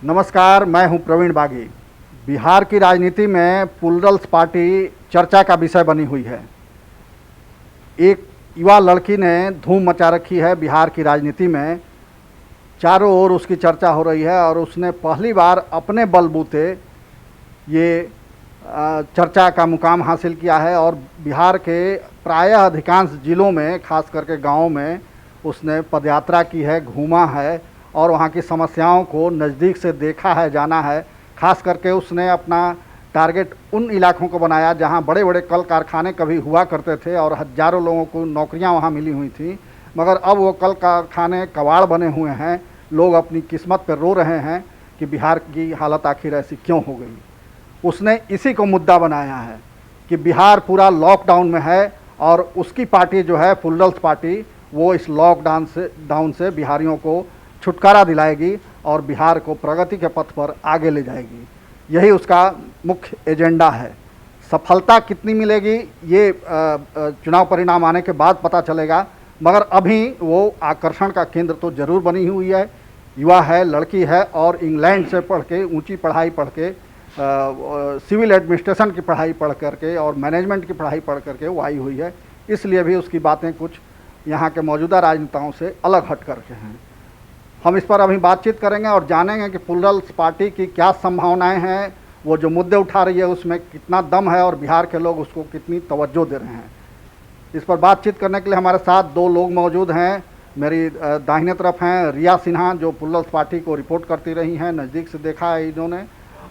नमस्कार, मैं हूं प्रवीण बागी। बिहार की राजनीति में प्लूरल्स पार्टी चर्चा का विषय बनी हुई है। एक युवा लड़की ने धूम मचा रखी है बिहार की राजनीति में। चारों ओर उसकी चर्चा हो रही है और उसने पहली बार अपने बलबूते ये चर्चा का मुकाम हासिल किया है और बिहार के प्रायः अधिकांश जिलों में, खास करके गाँव में उसने पदयात्रा की है, घूमा है और वहाँ की समस्याओं को नज़दीक से देखा है, जाना है। खास करके उसने अपना टारगेट उन इलाकों को बनाया जहाँ बड़े बड़े कल कारखाने कभी हुआ करते थे और हज़ारों लोगों को नौकरियाँ वहाँ मिली हुई थी, मगर अब वो कल कारखाने कबाड़ बने हुए हैं। लोग अपनी किस्मत पर रो रहे हैं कि बिहार की हालत आखिर ऐसी क्यों हो गई। उसने इसी को मुद्दा बनाया है कि बिहार पूरा लॉकडाउन में है और उसकी पार्टी जो है प्लूरल्स पार्टी, वो इस लॉकडाउन से बिहारियों को छुटकारा दिलाएगी और बिहार को प्रगति के पथ पर आगे ले जाएगी। यही उसका मुख्य एजेंडा है। सफलता कितनी मिलेगी ये चुनाव परिणाम आने के बाद पता चलेगा, मगर अभी वो आकर्षण का केंद्र तो जरूर बनी हुई है। युवा है, लड़की है और इंग्लैंड से पढ़ के, ऊंची पढ़ाई पढ़ के, सिविल एडमिनिस्ट्रेशन की पढ़ाई पढ़ करके और मैनेजमेंट की पढ़ाई पढ़ करके वो आई हुई है। इसलिए भी उसकी बातें कुछ यहाँ के मौजूदा राजनेताओं से अलग हट करके हैं। हम इस पर अभी बातचीत करेंगे और जानेंगे कि प्लूरल्स पार्टी की क्या संभावनाएं हैं, वो जो मुद्दे उठा रही है उसमें कितना दम है और बिहार के लोग उसको कितनी तवज्जो दे रहे हैं। इस पर बातचीत करने के लिए हमारे साथ दो लोग मौजूद हैं। मेरी दाहिने तरफ हैं रिया सिन्हा, जो प्लूरल्स पार्टी को रिपोर्ट करती रही हैं, नज़दीक से देखा है इन्होंने,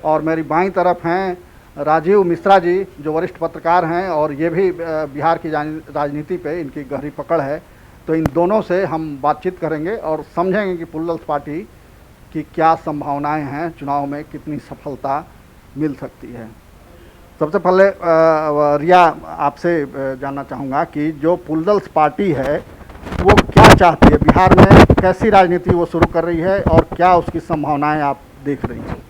और मेरी बाईं तरफ हैं राजीव मिश्रा जी, जो वरिष्ठ पत्रकार हैं और ये भी बिहार की राजनीति पे इनकी गहरी पकड़ है। तो इन दोनों से हम बातचीत करेंगे और समझेंगे कि प्लूरल्स पार्टी की क्या संभावनाएं हैं, चुनाव में कितनी सफलता मिल सकती है। सबसे पहले रिया, आपसे जानना चाहूँगा कि जो प्लूरल्स पार्टी है वो क्या चाहती है, बिहार में कैसी राजनीति वो शुरू कर रही है और क्या उसकी संभावनाएं आप देख रही हैं?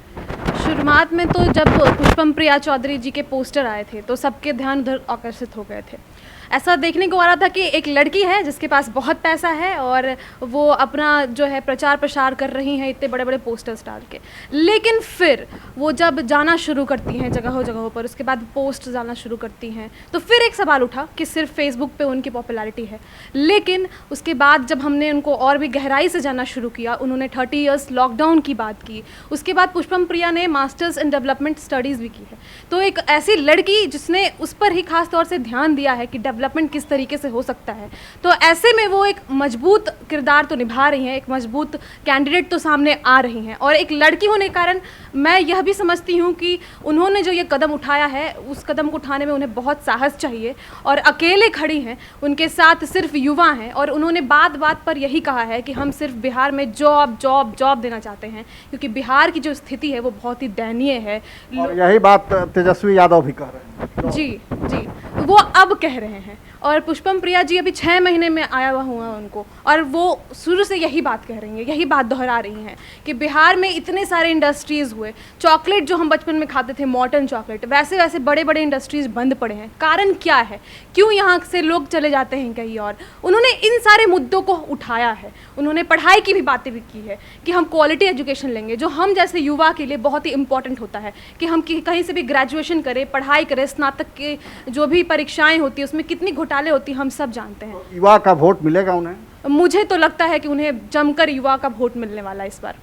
शुरुआत में तो जब पुष्पम प्रिया चौधरी जी के पोस्टर आए थे तो सबके ध्यान उधर आकर्षित हो गए थे। ऐसा देखने को आ रहा था कि एक लड़की है जिसके पास बहुत पैसा है और वो अपना जो है प्रचार प्रसार कर रही हैं इतने बड़े बड़े पोस्टर्स डाल के। लेकिन फिर वो जब जाना शुरू करती हैं जगहों जगहों पर, उसके बाद पोस्ट डालना शुरू करती हैं, तो फिर एक सवाल उठा कि सिर्फ फेसबुक पे उनकी पॉपुलैरिटी है। लेकिन उसके बाद जब हमने उनको और भी गहराई से जानना शुरू किया, उन्होंने 30 इयर्स लॉकडाउन की बात की। उसके बाद पुष्पम प्रिया ने मास्टर्स इन डेवलपमेंट स्टडीज़ भी की है। तो एक ऐसी लड़की जिसने उस पर ही खास तौर से ध्यान दिया है कि डेवलपमेंट किस तरीके से हो सकता है, तो ऐसे में वो एक मजबूत किरदार तो निभा रही हैं, एक मजबूत कैंडिडेट तो सामने आ रही हैं। और एक लड़की होने के कारण मैं यह भी समझती हूँ कि उन्होंने जो ये कदम उठाया है, उस कदम को उठाने में उन्हें बहुत साहस चाहिए और अकेले खड़ी हैं, उनके साथ सिर्फ युवा हैं और उन्होंने बात बात पर यही कहा है कि हम सिर्फ बिहार में जॉब जॉब जॉब देना चाहते हैं, क्योंकि बिहार की जो स्थिति है वो बहुत ही दयनीय है। और यही बात तेजस्वी यादव भी कह रहे हैं। जी जी, वो अब कह रहे हैं। और पुष्पम प्रिया जी अभी 6 महीने में आया हुआ उनको, और वो शुरू से यही बात कह रही हैं, यही बात दोहरा रही हैं कि बिहार में इतने सारे इंडस्ट्रीज़ हुए, चॉकलेट जो हम बचपन में खाते थे मॉर्टन चॉकलेट, वैसे वैसे बड़े बड़े इंडस्ट्रीज़ बंद पड़े हैं। कारण क्या है, क्यों यहाँ से लोग चले जाते हैं कहीं और? उन्होंने इन सारे मुद्दों को उठाया है। उन्होंने पढ़ाई की भी बातें भी की है कि हम क्वालिटी एजुकेशन लेंगे, जो हम जैसे युवा के लिए बहुत ही इंपॉर्टेंट होता है कि हम कहीं से भी ग्रेजुएशन करें, पढ़ाई करें, स्नातक की जो भी परीक्षाएँ होती है उसमें कितनी घोटाले होती हैं हम सब जानते हैं। तो युवा का वोट मिलेगा उन्हें? मुझे तो लगता है कि उन्हें जमकर युवा का वोट मिलने वाला है इस बार।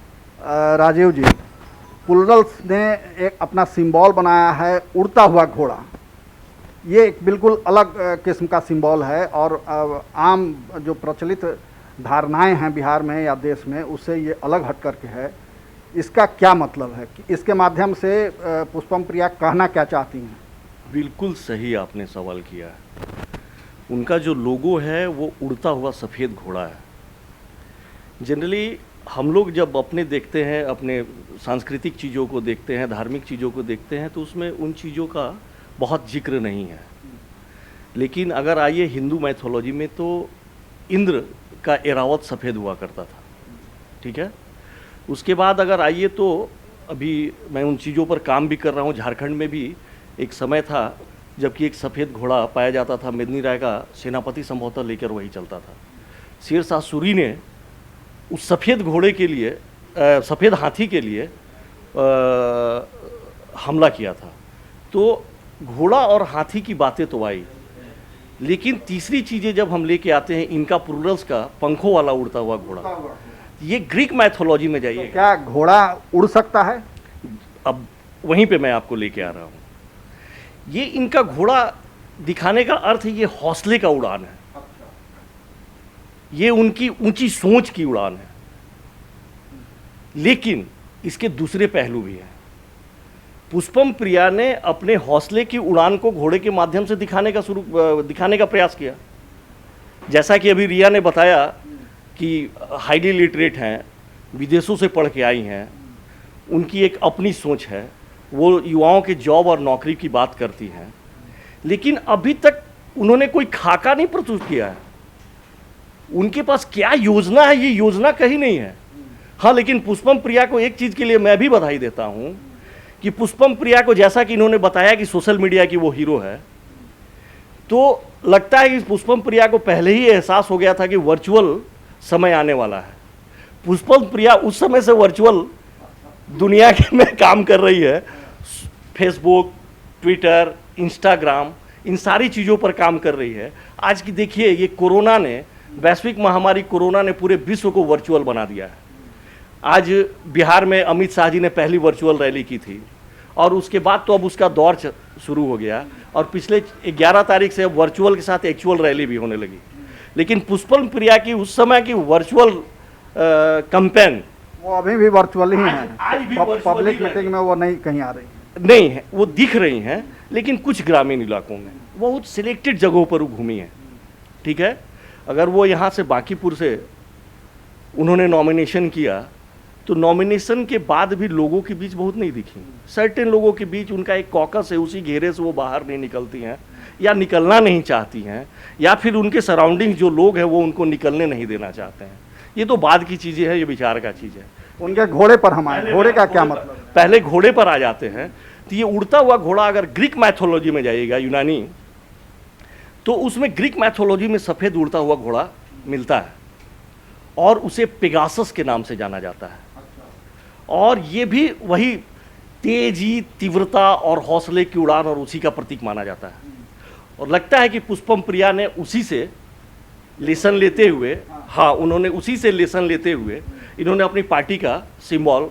राजीव जी, प्लूरल्स ने एक अपना सिंबल बनाया है उड़ता हुआ घोड़ा। ये एक बिल्कुल अलग किस्म का सिंबल है और आम जो प्रचलित धारणाएं हैं बिहार में या देश में, उससे ये अलग हट करके है। इसका क्या मतलब है कि इसके माध्यम से पुष्पम प्रिया कहना क्या चाहती हैं? बिल्कुल सही आपने सवाल किया है। उनका जो लोगो है वो उड़ता हुआ सफ़ेद घोड़ा है। जनरली हम लोग जब अपने देखते हैं, अपने सांस्कृतिक चीज़ों को देखते हैं, धार्मिक चीज़ों को देखते हैं, तो उसमें उन चीज़ों का बहुत जिक्र नहीं है। लेकिन अगर आइए हिंदू मैथोलॉजी में, तो इंद्र का एरावत सफ़ेद हुआ करता था, ठीक है। उसके बाद अगर आइए तो अभी मैं उन चीज़ों पर काम भी कर रहा हूँ। झारखंड में भी एक समय था जबकि एक सफ़ेद घोड़ा पाया जाता था, मेदिनी राय का सेनापति संभवतः लेकर वही चलता था। शेर शाह सूरी ने उस सफ़ेद घोड़े के लिए, सफ़ेद हाथी के लिए हमला किया था। तो घोड़ा और हाथी की बातें तो आई, लेकिन तीसरी चीज़ें जब हम लेके आते हैं इनका प्लूरल्स का पंखों वाला उड़ता हुआ घोड़ा, ये ग्रीक मैथोलॉजी में जाइए। तो क्या घोड़ा उड़ सकता है? अब वहीं पे मैं आपको लेके आ रहा हूँ। ये इनका घोड़ा दिखाने का अर्थ है ये हौसले का उड़ान है, ये उनकी ऊंची सोच की उड़ान है। लेकिन इसके दूसरे पहलू भी हैं। पुष्पम प्रिया ने अपने हौसले की उड़ान को घोड़े के माध्यम से दिखाने का प्रयास किया। जैसा कि अभी रिया ने बताया कि हाईली लिटरेट हैं, विदेशों से पढ़ के आई हैं, उनकी एक अपनी सोच है, वो युवाओं के जॉब और नौकरी की बात करती हैं, लेकिन अभी तक उन्होंने कोई खाका नहीं प्रस्तुत किया है। उनके पास क्या योजना है, ये योजना कहीं नहीं है। हाँ, लेकिन पुष्पम प्रिया को एक चीज़ के लिए मैं भी बधाई देता हूँ कि पुष्पम प्रिया को, जैसा कि इन्होंने बताया कि सोशल मीडिया की वो हीरो है, तो लगता है कि पुष्पम प्रिया को पहले ही एहसास हो गया था कि वर्चुअल समय आने वाला है। पुष्पम प्रिया उस समय से वर्चुअल दुनिया में काम कर रही है। फेसबुक, ट्विटर, इंस्टाग्राम, इन सारी चीज़ों पर काम कर रही है। आज की देखिए, ये कोरोना ने, वैश्विक महामारी कोरोना ने पूरे विश्व को वर्चुअल बना दिया है। आज बिहार में अमित शाह जी ने पहली वर्चुअल रैली की थी, और उसके बाद तो अब उसका दौर शुरू हो गया, और पिछले 11 तारीख से वर्चुअल के साथ एक्चुअल रैली भी होने लगी। लेकिन पुष्पम प्रिया की उस समय की वर्चुअल कैंपेन, वो अभी भी वर्चुअल ही है। आज भी पब्लिक मीटिंग में वो नहीं कहीं आ रही नहीं है, वो दिख रही हैं, लेकिन कुछ ग्रामीण इलाकों में, बहुत सिलेक्टेड जगहों पर वो घूमी है। ठीक है, अगर वो यहाँ से बांकीपुर से उन्होंने नॉमिनेशन किया, तो नॉमिनेशन के बाद भी लोगों के बीच बहुत नहीं दिखी। सर्टेन लोगों के बीच उनका एक कॉकस है, उसी घेरे से वो बाहर नहीं निकलती हैं, या निकलना नहीं चाहती हैं, या फिर उनके सराउंडिंग जो लोग हैं वो उनको निकलने नहीं देना चाहते हैं। ये तो बाद की चीज़ें हैं, ये विचार का चीज़ है। उनके घोड़े पर हम आए, घोड़े का क्या मतलब? पहले घोड़े पर आ जाते हैं। तो ये उड़ता हुआ घोड़ा अगर ग्रीक मैथोलॉजी में जाइएगा, यूनानी, तो उसमें ग्रीक मैथोलॉजी में सफ़ेद उड़ता हुआ घोड़ा मिलता है, और उसे पेगासस के नाम से जाना जाता है। और ये भी वही तेजी, तीव्रता और हौसले की उड़ान और उसी का प्रतीक माना जाता है। और लगता है कि पुष्पम प्रिया ने उसी से लेसन लेते हुए, हाँ, उन्होंने उसी से लेसन लेते हुए इन्होंने अपनी पार्टी का सिंबल,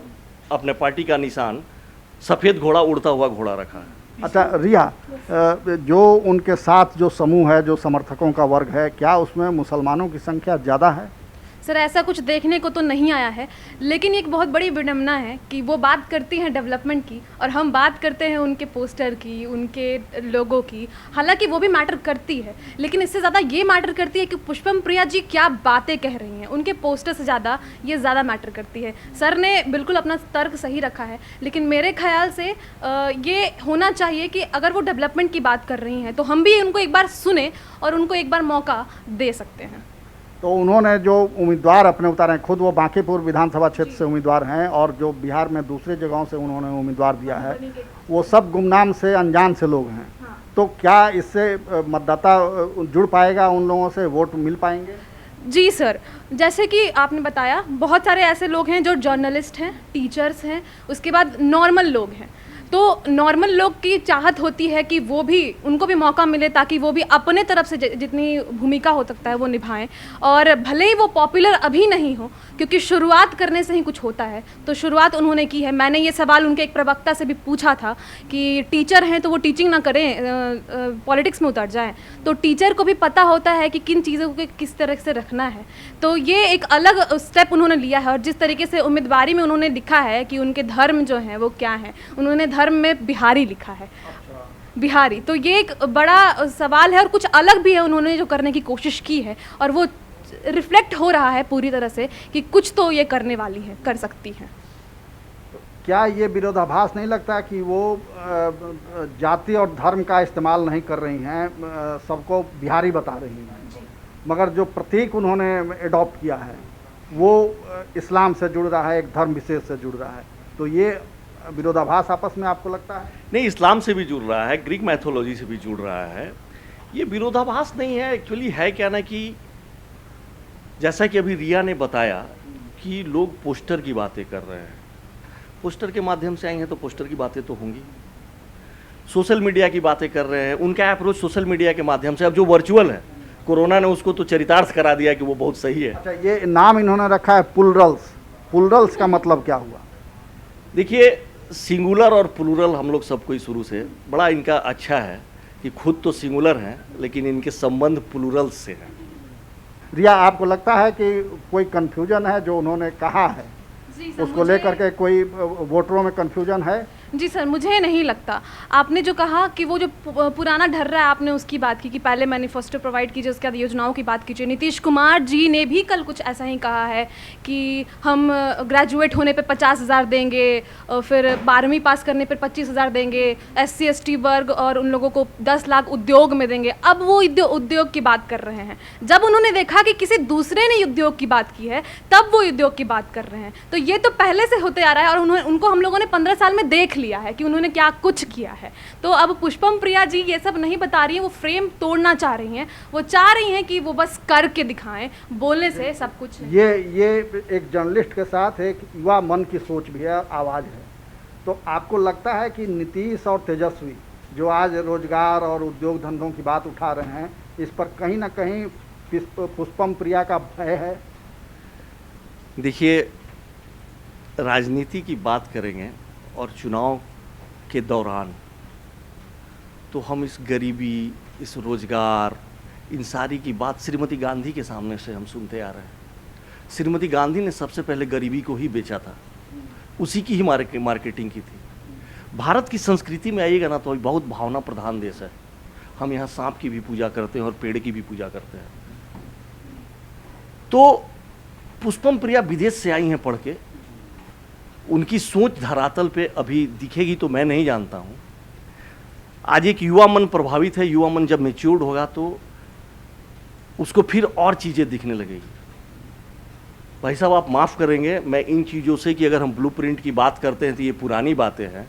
अपने पार्टी का निशान सफ़ेद घोड़ा, उड़ता हुआ घोड़ा रखा है। अच्छा रिया, जो उनके साथ जो समूह है, जो समर्थकों का वर्ग है, क्या उसमें मुसलमानों की संख्या ज़्यादा है? सर ऐसा कुछ देखने को तो नहीं आया है, लेकिन एक बहुत बड़ी विडंबना है कि वो बात करती हैं डेवलपमेंट की और हम बात करते हैं उनके पोस्टर की, उनके लोगों की। हालांकि वो भी मैटर करती है, लेकिन इससे ज़्यादा ये मैटर करती है कि पुष्पम प्रिया जी क्या बातें कह रही हैं। उनके पोस्टर से ज़्यादा ये ज़्यादा मैटर करती है। सर ने बिल्कुल अपना तर्क सही रखा है, लेकिन मेरे ख्याल से ये होना चाहिए कि अगर वो डेवलपमेंट की बात कर रही हैं तो हम भी उनको एक बार सुने और उनको एक बार मौका दे सकते हैं। तो उन्होंने जो उम्मीदवार अपने उतारे हैं, खुद वो बांकीपुर विधानसभा क्षेत्र से उम्मीदवार हैं, और जो बिहार में दूसरे जगहों से उन्होंने उम्मीदवार दिया है, वो सब गुमनाम से, अनजान से लोग हैं। तो क्या इससे मतदाता जुड़ पाएगा, उन लोगों से वोट मिल पाएंगे? जी सर, जैसे कि आपने बताया, बहुत सारे ऐसे लोग हैं जो जर्नलिस्ट हैं, टीचर्स हैं, उसके बाद नॉर्मल लोग हैं। तो नॉर्मल लोग की चाहत होती है कि वो भी, उनको भी मौका मिले ताकि वो भी अपने तरफ से जितनी भूमिका हो सकता है वो निभाएं। और भले ही वो पॉपुलर अभी नहीं हो, क्योंकि शुरुआत करने से ही कुछ होता है, तो शुरुआत उन्होंने की है। मैंने ये सवाल उनके एक प्रवक्ता से भी पूछा था कि टीचर हैं तो वो टीचिंग ना करें, पॉलिटिक्स में उतर जाएं। तो टीचर को भी पता होता है कि किन चीज़ों को किस तरह से रखना है। तो ये एक अलग स्टेप उन्होंने लिया है। और जिस तरीके से उम्मीदवारी में उन्होंने लिखा है कि उनके धर्म जो हैं वो क्या हैं, उन्होंने धर्म में बिहारी लिखा है। बिहारी, तो ये एक बड़ा सवाल है और कुछ अलग भी है उन्होंने जो करने की कोशिश की है, और वो रिफ्लेक्ट हो रहा है पूरी तरह से कि कुछ तो ये करने वाली है, कर सकती हैं। क्या ये विरोधाभास नहीं लगता कि वो जाति और धर्म का इस्तेमाल नहीं कर रही हैं, सबको बिहारी बता रही हैं, मगर जो प्रतीक उन्होंने एडॉप्ट किया है वो इस्लाम से जुड़ रहा है, एक धर्म विशेष से जुड़ रहा है? तो ये विरोधाभास आपस में आपको लगता है? नहीं, इस्लाम से भी जुड़ रहा है, ग्रीक मैथोलॉजी से भी जुड़ रहा है। ये विरोधाभास नहीं है, एक्चुअली है क्या ना कि जैसा कि अभी रिया ने बताया कि लोग पोस्टर की बातें कर रहे हैं। पोस्टर के माध्यम से आई हैं तो पोस्टर की बातें तो होंगी, सोशल मीडिया की बातें कर रहे हैं, उनका अप्रोच सोशल मीडिया के माध्यम से, अब जो वर्चुअल है, कोरोना ने उसको तो चरितार्थ करा दिया कि वो बहुत सही है। अच्छा, ये नाम इन्होंने रखा है पुलरल्स। पुलरल्स का मतलब क्या हुआ? देखिए, सिंगुलर और प्लूरल हम लोग सबको ही शुरू से बड़ा इनका अच्छा है कि खुद तो सिंगुलर हैं लेकिन इनके संबंध प्लूरल से हैं। रिया, आपको लगता है कि कोई कन्फ्यूजन है जो उन्होंने कहा है, जी सर, उसको लेकर के कोई वोटरों में कन्फ्यूजन है? जी सर, मुझे नहीं लगता। आपने जो कहा कि वो जो पुराना ढर्रा है, आपने उसकी बात की कि पहले मैनिफेस्टो प्रोवाइड कीजिए, उसके बाद योजनाओं की बात कीजिए। नीतीश कुमार जी ने भी कल कुछ ऐसा ही कहा है कि हम ग्रेजुएट होने पे 50,000 देंगे, फिर 12वीं पास करने पर 25,000 देंगे, SC ST वर्ग और उन लोगों को 10 लाख उद्योग में देंगे। अब वो उद्योग की बात कर रहे हैं। जब उन्होंने देखा कि किसी दूसरे ने उद्योग की बात की है, तब वो उद्योग की बात कर रहे हैं। तो ये तो पहले से होते आ रहा है और उनको हम लोगों ने 15 साल में देख लिया है कि उन्होंने क्या कुछ किया है। तो अब पुष्पम प्रिया जी ये सब नहीं बता रही हैं, वो फ्रेम तोड़ना चाह रही हैं। वो चाह रही हैं कि वो बस करके दिखाएं, बोलने से सब कुछ नहीं। ये एक जर्नलिस्ट के साथ एक युवा मन की सोच भी है, आवाज़ है। तो आपको लगता है कि नीतीश और तेजस्वी जो आज रोजगार और उद्योग धंधों की बात उठा रहे हैं, इस पर कहीं ना कहीं पुष्पम प्रिया का भय है? देखिए, राजनीति की बात करेंगे और चुनाव के दौरान तो हम इस गरीबी, इस रोजगार, इन सारी की बात श्रीमती गांधी के सामने से हम सुनते आ रहे हैं। श्रीमती गांधी ने सबसे पहले गरीबी को ही बेचा था, उसी की ही मार्केटिंग की थी। भारत की संस्कृति में आइएगा ना तो बहुत भावना प्रधान देश है। हम यहाँ सांप की भी पूजा करते हैं और पेड़ की भी पूजा करते हैं। तो पुष्पम प्रिया विदेश से आई हैं पढ़ के, उनकी सोच धरातल पे अभी दिखेगी तो मैं नहीं जानता हूँ। आज एक युवा मन प्रभावित है, युवा मन जब मैच्योर्ड होगा तो उसको फिर और चीज़ें दिखने लगेगी। भाई साहब, आप माफ़ करेंगे मैं इन चीज़ों से कि अगर हम ब्लूप्रिंट की बात करते हैं तो ये पुरानी बातें हैं।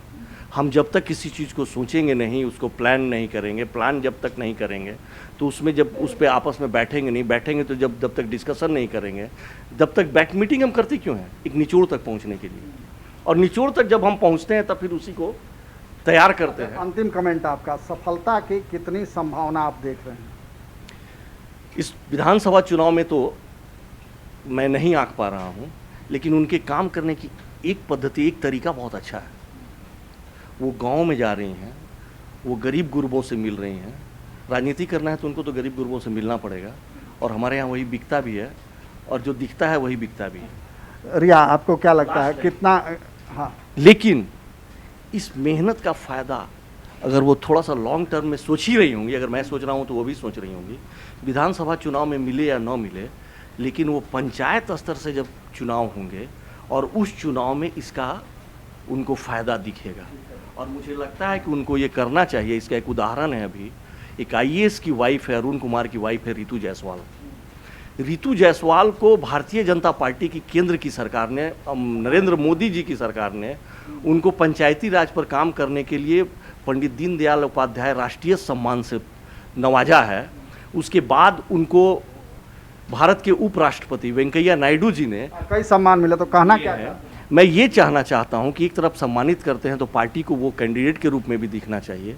हम जब तक किसी चीज़ को सोचेंगे नहीं, उसको प्लान नहीं करेंगे, प्लान जब तक नहीं करेंगे तो उसमें जब उस पर आपस में बैठेंगे तो जब तक डिस्कशन नहीं करेंगे, जब तक मीटिंग हम करते क्यों हैं? एक निचोड़ तक पहुंचने के लिए, और निचोड़ तक जब हम पहुंचते हैं तब फिर उसी को तैयार करते हैं। अंतिम कमेंट आपका, सफलता की कितनी संभावना आप देख रहे हैं? इस विधानसभा चुनाव में तो मैं नहीं आंक पा रहा हूं, लेकिन उनके काम करने की एक पद्धति, एक तरीका बहुत अच्छा है। वो गांव में जा रही हैं, वो गरीब गुरबों से मिल रही हैं। राजनीति करना है तो उनको तो गरीब गुरबों से मिलना पड़ेगा, और हमारे यहाँ वही बिकता भी है, और जो दिखता है वही बिकता भी है। रिया, आपको क्या लगता है कितना? हाँ, लेकिन इस मेहनत का फ़ायदा अगर वो थोड़ा सा लॉन्ग टर्म में सोच ही रही होंगी, अगर मैं सोच रहा हूँ तो वो भी सोच रही होंगी, विधानसभा चुनाव में मिले या न मिले, लेकिन वो पंचायत स्तर से जब चुनाव होंगे और उस चुनाव में इसका उनको फ़ायदा दिखेगा। और मुझे लगता है कि उनको ये करना चाहिए। इसका एक उदाहरण है, अभी एक IAS की वाइफ है, अरुण कुमार की वाइफ है रितु जायसवाल। रितु जायसवाल को भारतीय जनता पार्टी की केंद्र की सरकार ने, नरेंद्र मोदी जी की सरकार ने उनको पंचायती राज पर काम करने के लिए पंडित दीनदयाल उपाध्याय राष्ट्रीय सम्मान से नवाजा है। उसके बाद उनको भारत के उपराष्ट्रपति वेंकैया नायडू जी ने कई सम्मान मिले, तो कहना क्या है? मैं ये चाहना चाहता हूं कि एक तरफ सम्मानित करते हैं तो पार्टी को वो कैंडिडेट के रूप में भी दिखना चाहिए।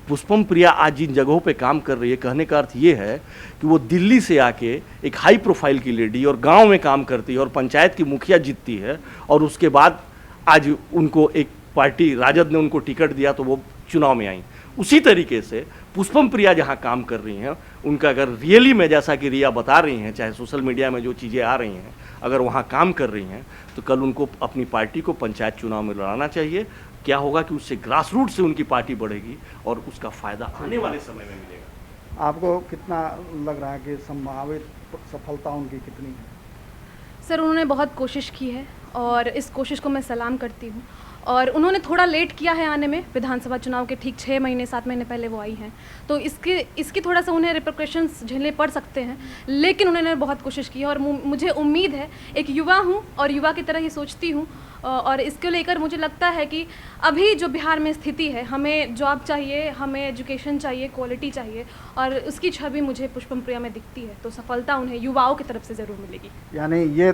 पुष्पम प्रिया आज जिन जगहों पे काम कर रही है, कहने का अर्थ ये है कि वो दिल्ली से आके एक हाई प्रोफाइल की लेडी और गांव में काम करती है और पंचायत की मुखिया जीतती है, और उसके बाद आज उनको एक पार्टी राजद ने उनको टिकट दिया तो वो चुनाव में आई। उसी तरीके से पुष्पम प्रिया जहाँ काम कर रही हैं, उनका अगर रियली में, जैसा कि रिया बता रही हैं, चाहे सोशल मीडिया में जो चीज़ें आ रही हैं, अगर वहाँ काम कर रही हैं तो कल उनको अपनी पार्टी को पंचायत चुनाव में लड़ाना चाहिए। क्या होगा कि उससे ग्रास रूट से उनकी पार्टी बढ़ेगी और उसका फ़ायदा आने वाले समय में मिलेगा। आपको कितना लग रहा है कि संभावित सफलता उनकी कितनी है? सर, उन्होंने बहुत कोशिश की है और इस कोशिश को मैं सलाम करती हूँ। और उन्होंने थोड़ा लेट किया है आने में, विधानसभा चुनाव के ठीक 6 महीने 7 महीने पहले वो आई हैं, तो इसकी थोड़ा सा उन्हें रिपरकशंस झेलने पड़ सकते हैं, लेकिन उन्होंने बहुत कोशिश की है। और मुझे उम्मीद है, एक युवा हूँ और युवा की तरह ही सोचती हूँ, और इसको लेकर मुझे लगता है कि अभी जो बिहार में स्थिति है, हमें जॉब चाहिए, हमें एजुकेशन चाहिए, क्वालिटी चाहिए, और उसकी छवि मुझे पुष्पम प्रिया में दिखती है। तो सफलता उन्हें युवाओं की तरफ से ज़रूर मिलेगी। यानी ये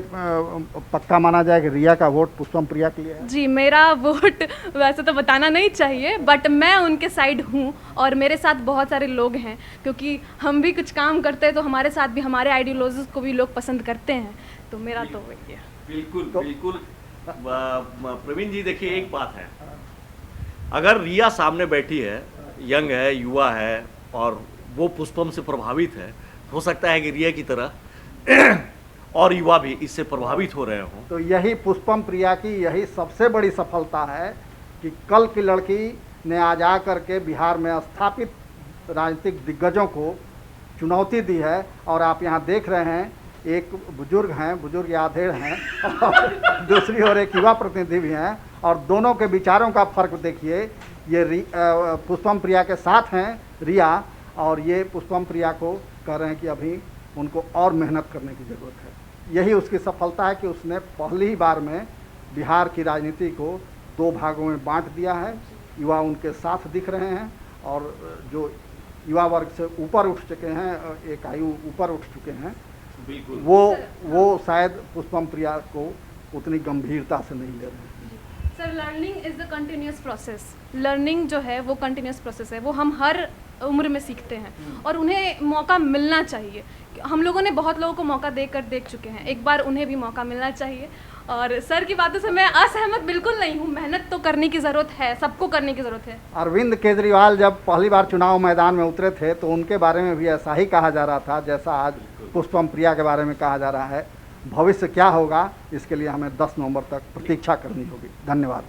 पक्का माना जाए कि रिया का वोट पुष्पम प्रिया के लिए है? जी, मेरा वोट वैसे तो बताना नहीं चाहिए, बट मैं उनके साइड हूँ और मेरे साथ बहुत सारे लोग हैं, क्योंकि हम भी कुछ काम करते हैं तो हमारे साथ भी हमारे आइडियोलॉजीज को भी लोग पसंद करते हैं। तो मेरा तो वही है। बिल्कुल बिल्कुल। प्रवीण जी, देखिए एक बात है, अगर रिया सामने बैठी है, यंग है, युवा है, और वो पुष्पम से प्रभावित है, हो सकता है कि रिया की तरह और युवा भी इससे प्रभावित हो रहे हों। तो यही पुष्पम प्रिया की यही सबसे बड़ी सफलता है कि कल की लड़की ने आज आ करके बिहार में स्थापित राजनीतिक दिग्गजों को चुनौती दी है। और आप यहाँ देख रहे हैं, एक बुजुर्ग हैं, बुजुर्ग आधेड़ हैं, और दूसरी ओर एक युवा प्रतिनिधि भी हैं, और दोनों के विचारों का फर्क देखिए। ये पुष्पम प्रिया के साथ हैं रिया, और ये पुष्पम प्रिया को कह रहे हैं कि अभी उनको और मेहनत करने की ज़रूरत है। यही उसकी सफलता है कि उसने पहली ही बार में बिहार की राजनीति को दो भागों में बांट दिया है। युवा उनके साथ दिख रहे हैं, और जो युवा वर्ग से ऊपर उठ चुके हैं, एक आयु ऊपर उठ चुके हैं, बिल्कुल वो शायद पुष्पम प्रिया को उतनी गंभीरता से नहीं ले रहे हैं। Sir, learning is the continuous process. Learning जो है वो कंटिन्यूस प्रोसेस है, वो हम हर उम्र में सीखते हैं और उन्हें मौका मिलना चाहिए। हम लोगों ने बहुत लोगों को मौका देख चुके हैं, एक बार उन्हें भी मौका मिलना चाहिए। और सर की बातों से मैं असहमत बिल्कुल नहीं हूँ। मेहनत तो करने की ज़रूरत है, सबको करने की ज़रूरत है। अरविंद केजरीवाल जब पहली बार चुनाव मैदान में उतरे थे तो उनके बारे में भी ऐसा ही कहा जा रहा था जैसा आज पुष्पम प्रिया के बारे में कहा जा रहा है। भविष्य क्या होगा, इसके लिए हमें 10 नवंबर तक प्रतीक्षा करनी होगी। धन्यवाद।